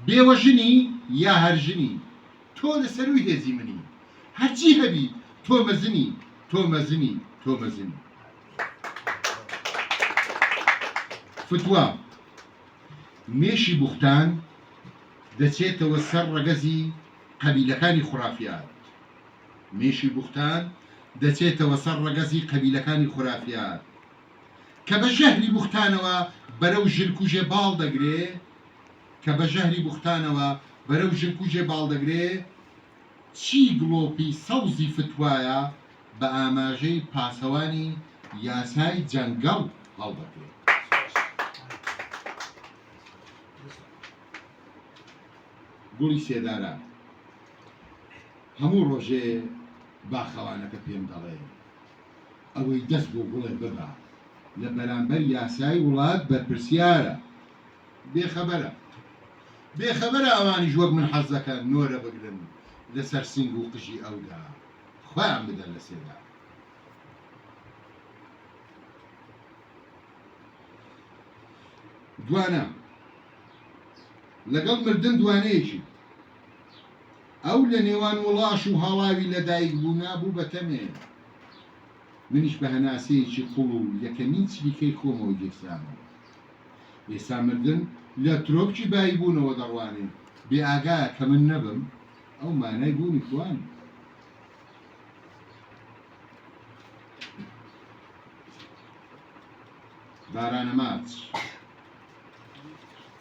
بێوە ژنی یا هەرژنی تۆ لەسەروی هێزی منی. هەرچی هەبی تۆ مەزنی تۆ مەزنی تۆ مەزنی. فتووە مێشی بوختان دەچێتەوە سەر ڕەگەزی قەبیلەکانی خوڕافیات. مێشی بوختان دەچێتەوە سەر ڕەگەزی قەبیلەکانی خوڕافیات کە بە ژەهری بوختانەوە بەرەو ژلکوژێ باڵ دەگرێ. کە بە ژەهری بوختانەوە بەرەو ژلکوژێ باڵ دەگرێ چی گڵۆپی سەوزی فتوایە بە ئاماژەی پاسەوانی یاسای جەنگەڵ هەڵدەکرێت. گوڵی سێدارە هەموو ڕۆژێ باخەوانەکە پێم دەڵێ ئەوەی دەست بۆ گوڵێ ببە لە بەرامبەر یاسای وڵات بەرپرسیارە. بێخەبەرە ئەوانیش وەک من حەز دەکەن نۆرە بگرن لەسەر سنگ و قژی ئەودا، خۆیان بدەن لە سێدار. دوانە لەگەڵ مردن دوانەیەکی ئەو لە نێوان وڵاش و هەڵاوی لەدایک بوو نابوو بە تەمێ. منیش بە هەناسەیەکی قوڵ و یەکەمین چلیکەی خۆمەوە گێکسامەوە. ئێستا مردن لە ترۆپکی بایی بوونەوە دەڕوانێ، بێ ئاگایە کە من نەبم ئەو مانای بوونی توانی. بارانە ماچ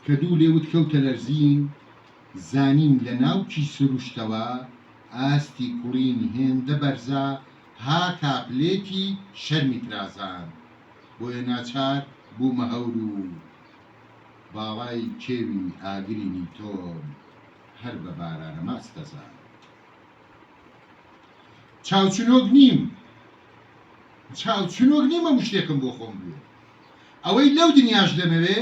کە دوو لێوت کەوتە لەرزین، زانیم لە ناوکی سروشتەوە ئاستی کوڕین هێندە بەرزە ها کاپلێکی شەرمی ترازان، بۆیە ناچار بوومە هەور و باڵای کێوی ئاگرینی تۆم هەر بە بارانە ماچ دەزان. چاوچنۆک نیم هەموو شتێکم بۆ خۆم بوێ، ئەوەی لەو دنیاش دەمەوێ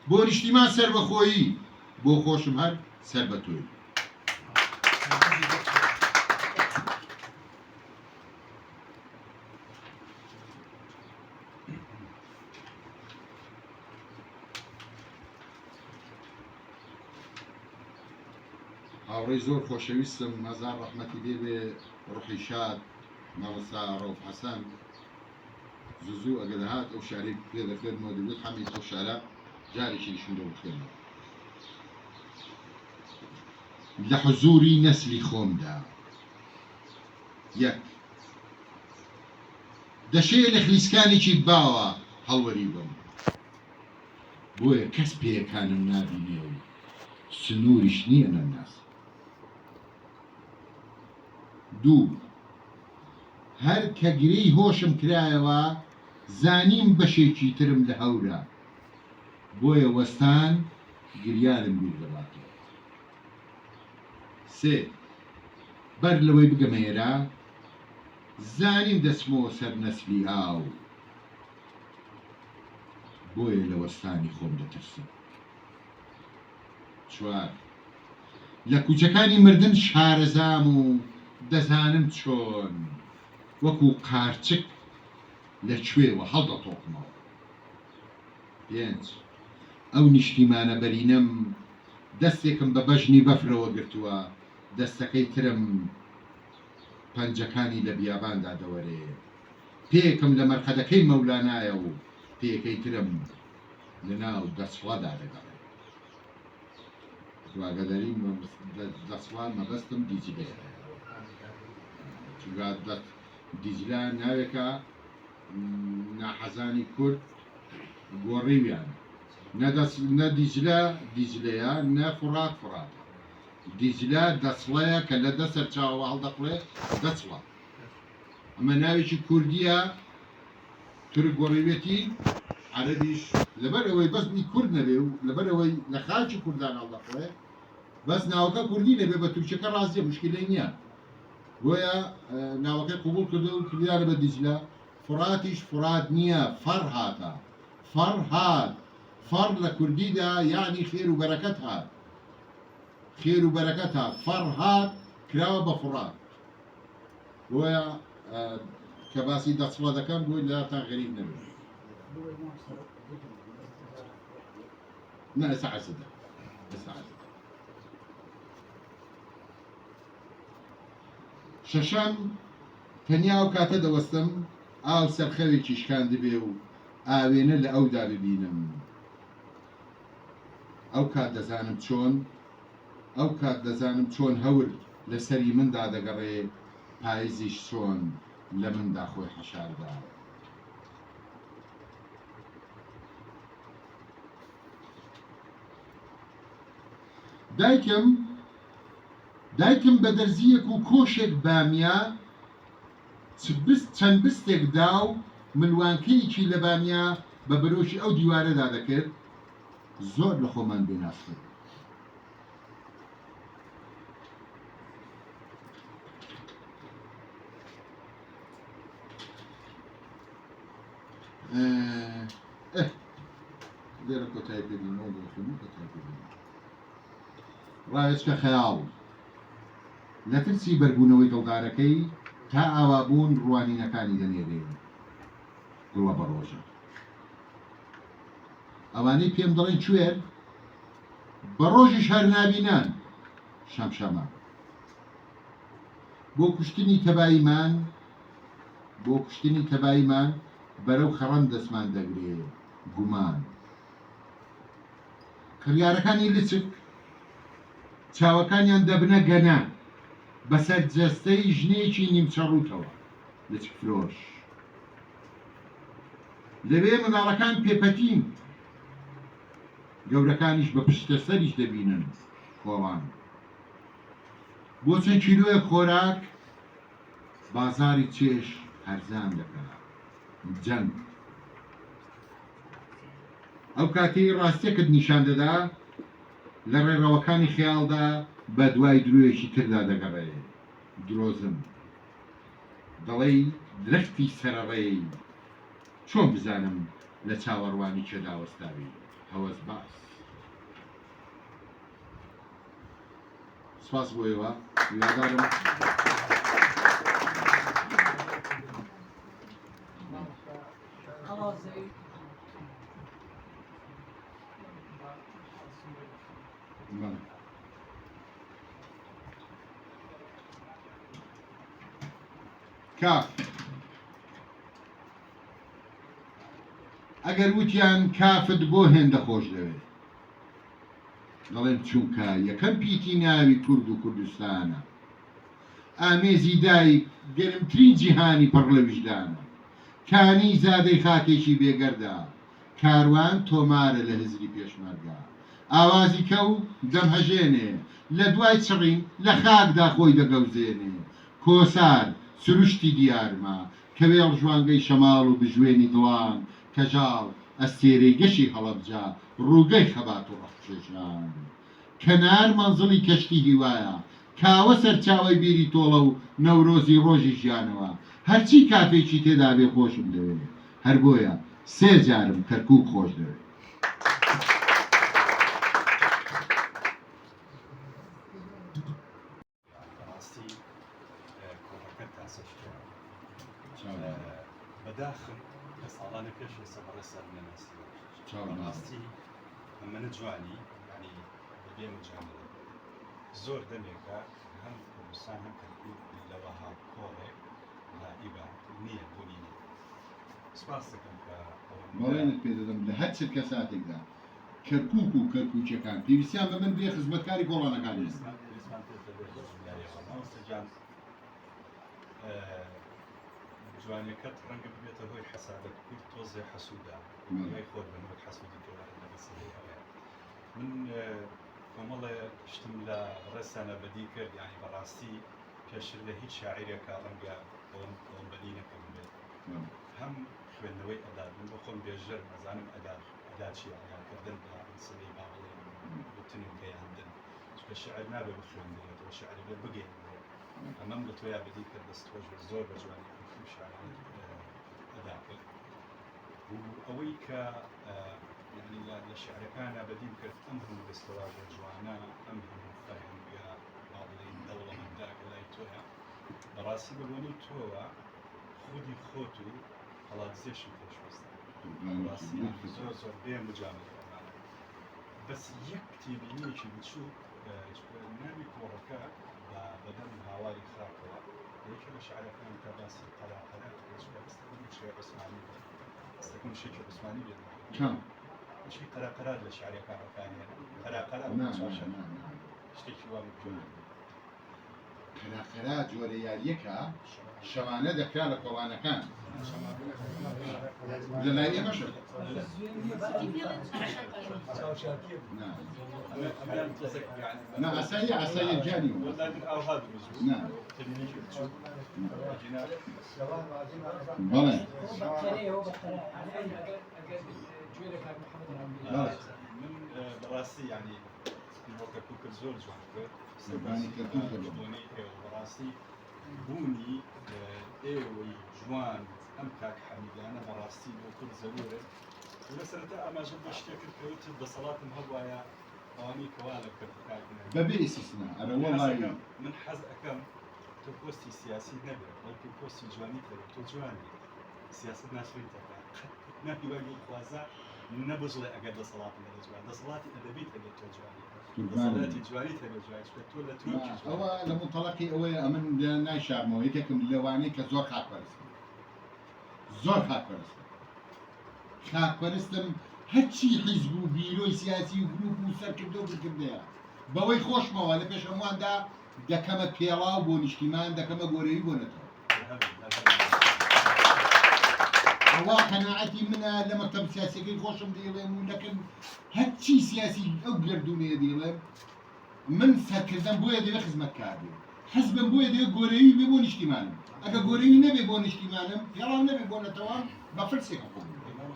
بۆ نیشتیمان سەر بەخۆیی، بۆ خۆشم هەر سەر بە تۆی. هاوڕێی زۆر خۆشەویستم مەزار ڕەحمەتی دێ بێ ڕوحی شاد مامۆستا ڕەوف حەسەن زوو ئەگە دەهات ئەو شارەی پێ دەکردمەوە دەبێت حەمید ئەو شارە جارێکی نیشتم بخوێنەوە. لە حوزوری نەسلی خۆمدا یەک دەشەیە لە خلیسکانێکی باوە هەڵوەری بم، بۆیە کەس پێیەکانم نابینێ و سنووریش نییە نەناس. دوو هەر کە گرەی هۆشم کرایەوە زانیم بەشێکی ترم لە هەورە، بۆیە وەستان گریانم بیر دەباتەوە. سێ بەر لەوەی بگەمێرە زانیم دەچمەوە سەر نەسلی ئاو، بۆیە لە وەستانی خۆم دەترسم. چوار لە کوچەکانی مردن شارەزام و دەزانم چۆن وەکو قارچک لەکوێوە هەڵدەتۆقمەوە. پێنج ئەو نیشتیمانە بەرینەم دەستێکم بە بەژنی بەفرەوە گرتووە، دەستەکەی ترم پەنجەکانی لە بیاباندا دەوەرێ، پێکم لە مەرقەدەکەی مەولانایە و پێکەی ترم لە ناو دەسوڵادا دەگەڕێ. واگەدەری دەسوڵان مەبەستم دیجلەیە، چونکە دیجلە ناوێکە ناحەزانی کورد گۆڕیویان، نە دیجلە دیجلەیە، نە فڕات فڕاتە. دیجلە دەسڵەیە کە لە دەسەر چاوە هەڵدەقڵێ دەچڵە. ئەمە ناوێکی کوردیە، تورک گۆڕیوێتی عەرەبیش لەبەر ئەوەی بەسمی کورد نەبێ و لەبەر ئەوەی لە خاکی کوردان هەڵدەقڵێ بەس ناوەکە کوردی نەبێ بە تورکیەکە ڕازیە مشکلەی نییە، بۆیە ناوەکەی قبوڵ کردو و کردیانە بە دیجلە. فراتیش فرات نییە، فەڕ هاتە، فەڕ هات. فەڕ لە کوردیدا یعنی خێر و بەرەکەت هات، خێر و بەرەکەت هات، فەڕ هات کراوە بە فڕات. بۆیە کە باسی دەسڵە دەکەم بۆی لاتان غەریب نەبێت. نه ئێستا عەرزەدە، ئێستا عەرزەدە. شەشەم تەنیا ئەو کاتە دەوەستم ئاو سەرخەوێکی شکان دەبێ و ئاوێنە لە ئەودا ببینم. ئەو کات دەزانم چۆن هەور لەسەری مندا دەگەڕێ، پاییزیش چۆن لە مندا خۆی حەشاردا. دایکم دایکم بە دەرزیەک و کۆشێک بامیە چەند بستێک دا و ملوانکەیەکی لە بامیە بە بەرۆشی ئەو دیوارەدا دەکرد زۆر لە خۆمان بێناس کرد. لێرە کۆتایی پێبینەوە دەخۆنی کۆتایی پێبینەوە ڕاوێچکە خەیاڵ لە ترسی بەربوونەوەی دڵدارەکەی تا ئاوابوون ڕوانینەکانی دەنێرێن گوڵە بە ڕۆژە ئەوانەی پێم دەڵێن کوێر بە ڕۆژیش هەر نابینان شەمشەمە بۆ کوشتنی تەباییمان بەرەو خەڕەن دەستمان دەگرێ گومان کڕیارەکانی لچک چاوەکانیان دەبنە گەنە بەسەر جەستەی ژنێکی نیمچەڕوتەوە لچک فرۆش لەوێ مناڵەکان پێپەتین گەورەکانیش بە پشتە سەریش دەبینن کۆڵان بۆ چەند کیلۆیە خۆراک بازاری چێش هەرزان دەکات جەنگ ئەو کاتەی ڕاستیەکت نیشان دەدا لە ڕێڕەوەکانی خەیاڵدا بە دوای درۆیەکی تردا دەگەڕێ درۆزم دەڵێی درەختی سەرەڕێی چۆن بزانم لە چاوەڕوانی کێدا وەستاوی هەوەس باس سپاس بۆیەوە ویادارم کاف ئەگەر وتیان کافت بۆ هێندە خۆش دەوێت دەڵێم چونکە یەکەم پیتی ناوی کورد و کوردستانە ئامێزی دایک گەرمترین جیهانی پڕ لە ویژدانە کانی زادەی خاکێکی بێگەردە کاروان تۆمارە لە هزری پێشمەرگا ئاوازی کەو دەمهەژێنێ لە دوای چڕین لە خاکدا خۆی دەگەوزێنێ کۆسار سروشتی دیارمە کەوێڵ ژوانگەی شەماڵ و بژوێنی دڵان کەژاڵ ئەستێرەی گەشی هەڵەبجا ڕووگەی خەبات و ڕەخکێشان کەنار مەنزڵی کەشتی هیوایە کاوە سەرچاوی بیری تۆڵە و نەورۆزی ڕۆژی ژیانەوە هەرچی کافێکی تێدا بێ خۆشم دەوێت هەر بۆیە سێ جارم کەرکووک خۆش دەوێت بەداخل لە ساڵانە پێش سەمەڕە سەر نەناستی ئەمەنە جوانی ینی بەبێ مجاملە زۆر دەمێکە هەم کوردستان هەم کەرکووک لەوەها کۆڵێک لائیبە نییە بوونی نیە سپاس دەکەم کە بەڵێنت پێ دەدەم لە هەر چرکە ساتێکدا کەرکووک و کەرکووچەکان پێویستیان بە من بێ خزمەتکاری گۆڵانەکانی جوانەکەت ڕەنگە ببێتە هۆی حەسادەت کورد تۆزێ حەسوودا هۆی خۆت بنەوەی حەسوودی تۆ لەبەسەری ئەوەیە من کۆمەڵێ شتم لە ڕێسانە بەدی کرد یعنی بەڕاستی پێشتر لە هیچ شاعیرێکە ڕەنگە ئەوم بەدی نەکەم بێت هەم خوێندنەوەی ئەداد من بۆ خۆم بێژەر نەزانم ئەدا چیە ئەداکردن بە ئینسەری با بڵێن گوتنم گەیاندن چکە شعر نابێ بخوێندرێتەوە شعری بێ بگەیەنێت ئەمەم لە تۆیا بەدی کرد دەست تۆش زۆر بە جوانی شعران ئەدا کرد و ئەوەی کە لە شعرەکانە بەدیم کرد ئەم هەموو دەستەواژە جوانە ئەم هەموو فەرهەنگە با بڵێن دەوڵەمەندە کە لای تۆیە بەڕاستی بەبوونی تۆوە خودی خۆت و هەڵاتزێشی خۆشویستە زۆر زۆر بێ مجاملەوەمانە بەس یەک کتێبینیەکی بچوو ناوی کۆڕەکە بەدەم هاواری خراپەوە یەکێ لە شعرەکان کە باسی قەلاقەلات ئەستەکەم شێکی عوسمانی بێت شتی قەلاقەلات لە شعرەکانەکانیە قەلاقەلات شتێکی وا قەراقەرا جۆرە یاریەکە شەوانە دەکرا لە کۆڵانەکان لە لای ئێمەشە نا عساية جاني نعم بلى من براسي يعني الوقت كوكر زور جوانك سباني كتوكر جواني براسي بوني ايوي جوان امكاك حميدي انا براسي وكل زروره ومسألة اما جد اشتكي كوت بصلاة مهوايا اواني كوالك كرتكاكنا ببي استثناء انا والله من حز اكم تو بوستي سياسي نبي بلكي بوستي جواني تو جواني سياسة ناس فين تبع نبي واجي خوازا نبجل اقعد صلاة من الجوان ده صلاتي ادبيت اللي تو جواني صلاتي جواني تبع جواني تو ولا تروكي هو لمنطلقي هو امن نايشاب مو هيك لواني كزور خاك برس زور خاك برس خاك برستم هەرچی حیزب و بیرۆی سیاسی و گروپ و سەرکردە و بکردەیە بەوەی خۆشمەوە لە پێش هەموواندا دەکەمە پێڵاو بۆ نیشتیمان دەکەمە گۆرەوی بۆنێتەوە ئەوە قەناعەتی منە لە مەکتەب سیاسیەکەی خۆشم دەیڵێم و لەکن هەرچی سیاسی ئەو گردونەیە دەیڵێم من سەرکردەم بۆیە دەوێت خزمەتکار بێ حزبم بۆیە دەوێت گۆرەوی بێ بۆ نیشتیمانم ئەگە گۆرەوی نەبێ بۆ نیشتیمانم پێڵاو نەبێ بۆنێتەوە بە فرسێک خۆم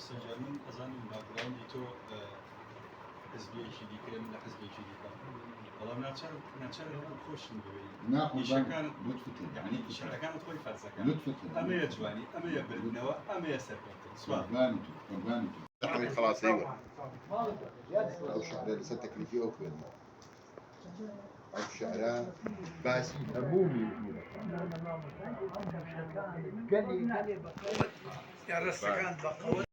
سنجانين أظن باكراوند تو حزبي شدي كلام لا حزبي شدي كلام والله ناتشر هذا خوش نبي ناخذ كانت لطفتي يعني الشركة كانت خوي فلسفة لطفتي أما يا جواني أما يا بالنوا أما يا سكرت سؤال قربانتو خلاص ايوه او شعراء لسه تكليفي او فيلم او شعراء بس همومي قال لي يا رستقان بقى